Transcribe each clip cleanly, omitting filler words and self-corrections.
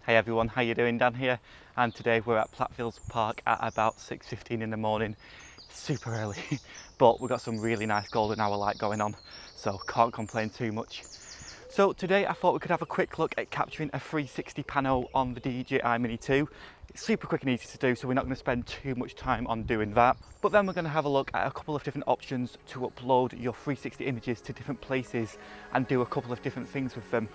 Hey everyone, how you doing? Dan here, and today we're at Platt Park at about 6:15 in the morning. Super early, but we've got some really nice golden hour light going on, so can't complain too much. So today I thought we could have a quick look at capturing a 360 pano on the DJI Mini 2. It's super quick and easy to do, so we're not going to spend too much time on doing that. But then we're going to have a look at a couple of different options to upload your 360 images to different places and do a couple of different things with them.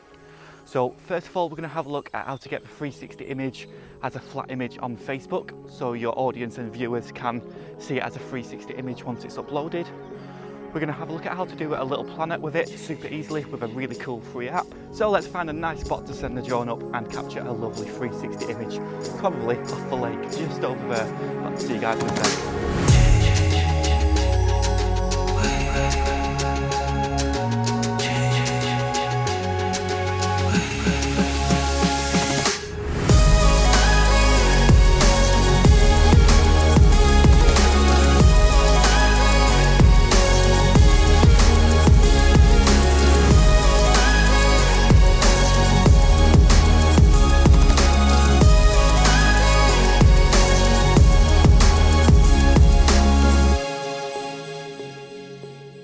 So first of all, we're going to have a look at how to get the 360 image as a flat image on Facebook, so your audience and viewers can see it as a 360 image once it's uploaded. We're going to have a look at how to do a little planet with it super easily with a really cool free app. So let's find a nice spot to send the drone up and capture a lovely 360 image, probably off the lake just over there. I'll see you guys in a sec.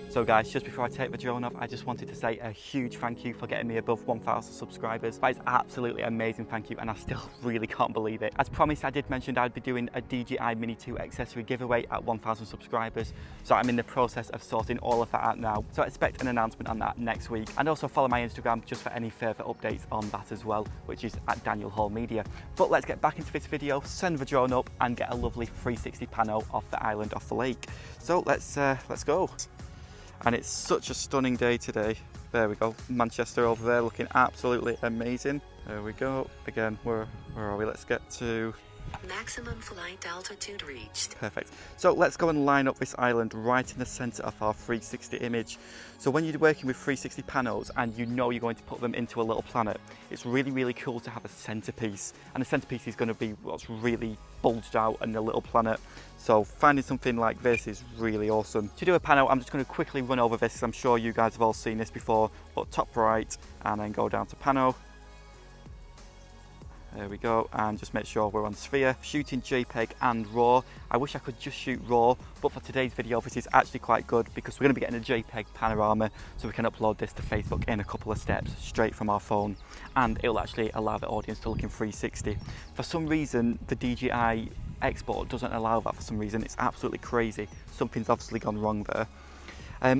So guys, just before I take the drone off, I just wanted to say a huge thank you for getting me above 1,000 subscribers. That is absolutely amazing, thank you, and I still really can't believe it. As promised, I did mention I'd be doing a DJI Mini 2 accessory giveaway at 1,000 subscribers, so I'm in the process of sorting all of that out now. So expect an announcement on that next week, and also follow my Instagram just for any further updates on that as well, which is at Daniel Hall Media. But let's get back into this video, send the drone up, and get a lovely 360 pano off the island, off the lake. So let's go. And it's such a stunning day today. There we go, Manchester over there looking absolutely amazing. There we go. Again, where are we? Let's get to maximum flight altitude reached. Perfect. So let's go and line up this island right in the center of our 360 image. So when you're working with 360 panos and you know you're going to put them into a little planet, it's really cool to have a centerpiece, and the centerpiece is going to be what's really bulged out in the little planet. So finding something like this is really awesome. To do a pano, I'm just going to quickly run over this. I'm sure you guys have all seen this before, but top right and then go down to pano. There we go, and just make sure we're on sphere. Shooting JPEG and RAW. I wish I could just shoot RAW, but for today's video this is actually quite good because we're going to be getting a JPEG panorama, so we can upload this to Facebook in a couple of steps straight from our phone, and it'll actually allow the audience to look in 360. For some reason the DJI export doesn't allow that for some reason. It's absolutely crazy. Something's obviously gone wrong there.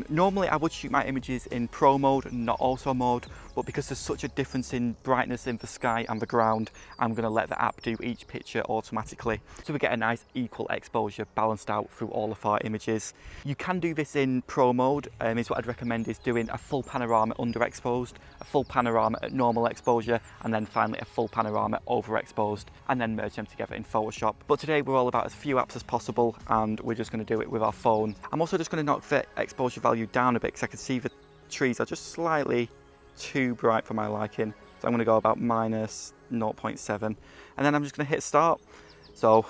Normally I would shoot my images in Pro mode, not Auto mode, but because there's such a difference in brightness in the sky and the ground, I'm going to let the app do each picture automatically, so we get a nice equal exposure balanced out through all of our images. You can do this in Pro mode, is what I'd recommend is doing a full panorama underexposed, a full panorama at normal exposure, and then finally a full panorama overexposed, and then merge them together in Photoshop. But today we're all about as few apps as possible, and we're just going to do it with our phone. I'm also just going to knock the exposure value down a bit because I can see the trees are just slightly too bright for my liking, so I'm going to go about minus 0.7, and then I'm just going to hit start. So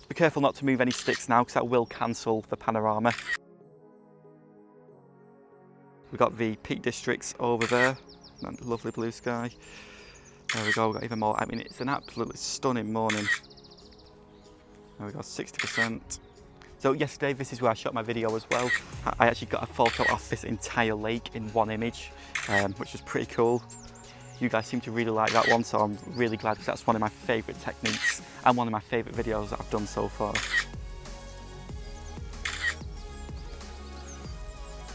be careful not to move any sticks now because that will cancel the panorama. We've got the Peak Districts over there, that lovely blue sky. There we go, we've got even more. I mean, it's an absolutely stunning morning. There we go, 60%. So yesterday, this is where I shot my video as well. I actually got a photo of this entire lake in one image, which was pretty cool. You guys seem to really like that one, so I'm really glad because that's one of my favourite techniques and one of my favourite videos that I've done so far.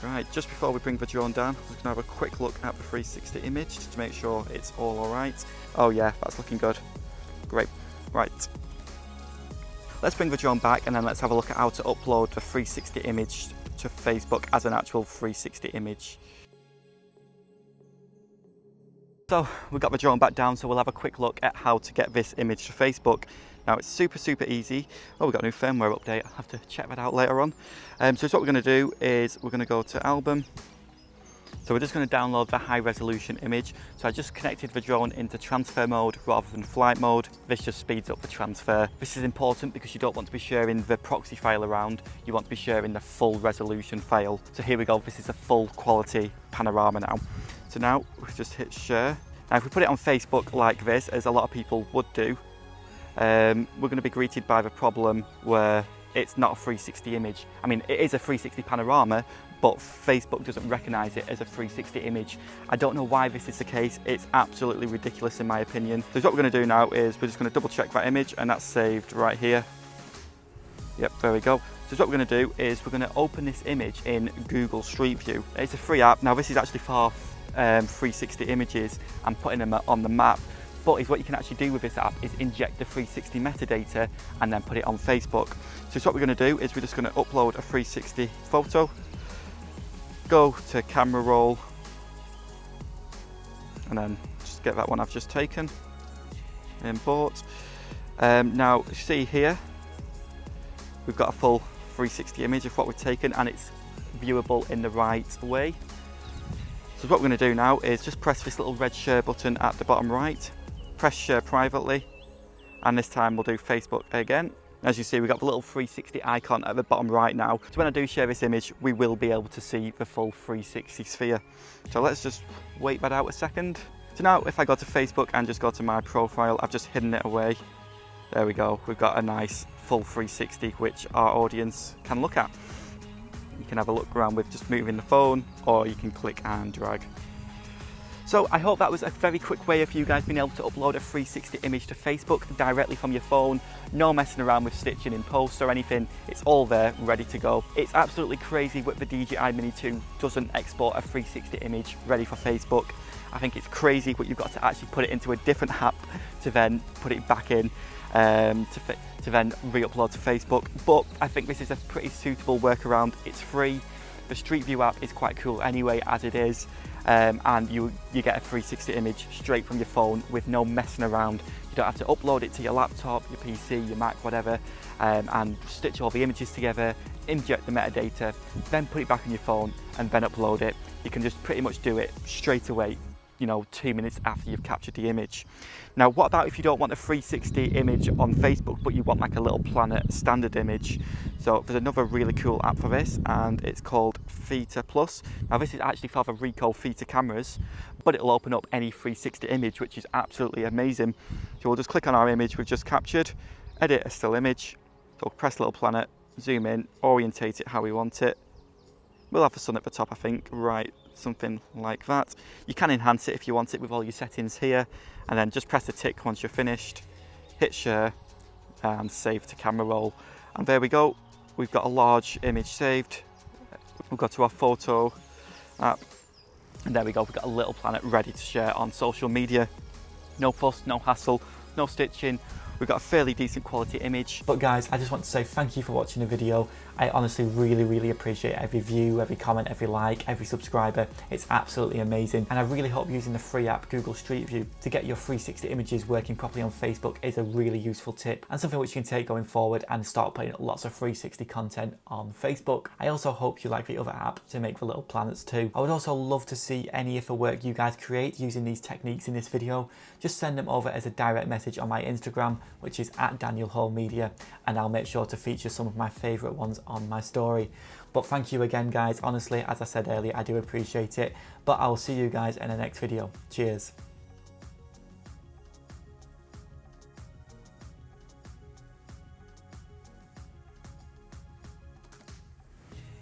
Right, just before we bring the drone down, we're going to have a quick look at the 360 image just to make sure it's all alright. Oh yeah, that's looking good. Great. Right. Let's bring the drone back and then let's have a look at how to upload the 360 image to Facebook as an actual 360 image. So we've got the drone back down, so we'll have a quick look at how to get this image to Facebook. Now it's super easy. Oh, we've got a new firmware update. I'll have to check that out later on. So what we're going to do is we're going to go to album. So we're just going to download the high resolution image. So I just connected the drone into transfer mode rather than flight mode. This just speeds up the transfer. This is important because you don't want to be sharing the proxy file around. You want to be sharing the full resolution file. So here we go. This is a full quality panorama now. So now we just hit share. Now if we put it on Facebook like this, as a lot of people would do, we're going to be greeted by the problem where it's not a 360 image. I mean, it is a 360 panorama, but Facebook doesn't recognize it as a 360 image. I don't know why this is the case. It's absolutely ridiculous in my opinion. So what we're going to do now is we're just going to double check that image, and that's saved right here. Yep, there we go. So what we're going to do is we're going to open this image in Google Streetview. It's a free app. Now this is actually for 360 images and putting them on the map. But what you can actually do with this app is inject the 360 metadata and then put it on Facebook. So what we're going to do is we're just going to upload a 360 photo, go to camera roll, and then just get that one I've just taken, import. Now see here, we've got a full 360 image of what we've taken, and it's viewable in the right way. So what we're going to do now is just press this little red share button at the bottom right, press share privately, and this time we'll do Facebook again. As you see, we've got the little 360 icon at the bottom right now. So when I do share this image, we will be able to see the full 360 sphere. So let's just wait that out a second. So now if I go to Facebook and just go to my profile, I've just hidden it away. There we go, we've got a nice full 360 which our audience can look at. You can have a look around with just moving the phone, or you can click and drag. So I hope that was a very quick way of you guys being able to upload a 360 image to Facebook directly from your phone. No messing around with stitching in post or anything. It's all there, ready to go. It's absolutely crazy that the DJI Mini 2 doesn't export a 360 image ready for Facebook. I think it's crazy that you've got to actually put it into a different app to then put it back in to then re-upload to Facebook. But I think this is a pretty suitable workaround. It's free. The Streetview app is quite cool anyway as it is. And you get a 360 image straight from your phone with no messing around. You don't have to upload it to your laptop, your PC, your Mac, whatever, and stitch all the images together, inject the metadata, then put it back on your phone and then upload it. You can just pretty much do it straight away, you know, 2 minutes after you've captured the image. Now, what about if you don't want a 360 image on Facebook, but you want like a little Planet standard image? So there's another really cool app for this, and it's called Theta Plus. Now this is actually for the Ricoh Theta cameras, but it'll open up any 360 image, which is absolutely amazing. So we'll just click on our image we've just captured, edit a still image, so press little planet, zoom in, orientate it how we want it. We'll have the sun at the top, I think, right, something like that. You can enhance it if you want it with all your settings here, and then just press the tick once you're finished, hit share, and save to camera roll. And there we go, we've got a large image saved. We'll go to our photo app, and there we go, we've got a little planet ready to share on social media. No fuss, no hassle, no stitching. We've got a fairly decent quality image. But guys, I just want to say thank you for watching the video. I honestly really appreciate every view, every comment, every like, every subscriber. It's absolutely amazing. And I really hope using the free app Google Streetview to get your 360 images working properly on Facebook is a really useful tip, and something which you can take going forward and start putting lots of 360 content on Facebook. I also hope you like the other app to make the little planets too. I would also love to see any of the work you guys create using these techniques in this video. Just send them over as a direct message on my Instagram, which is @DanielHallMedia, and I'll make sure to feature some of my favourite ones on my story. But thank you again guys, honestly, as I said earlier, I do appreciate it. But I will see you guys in the next video. Cheers.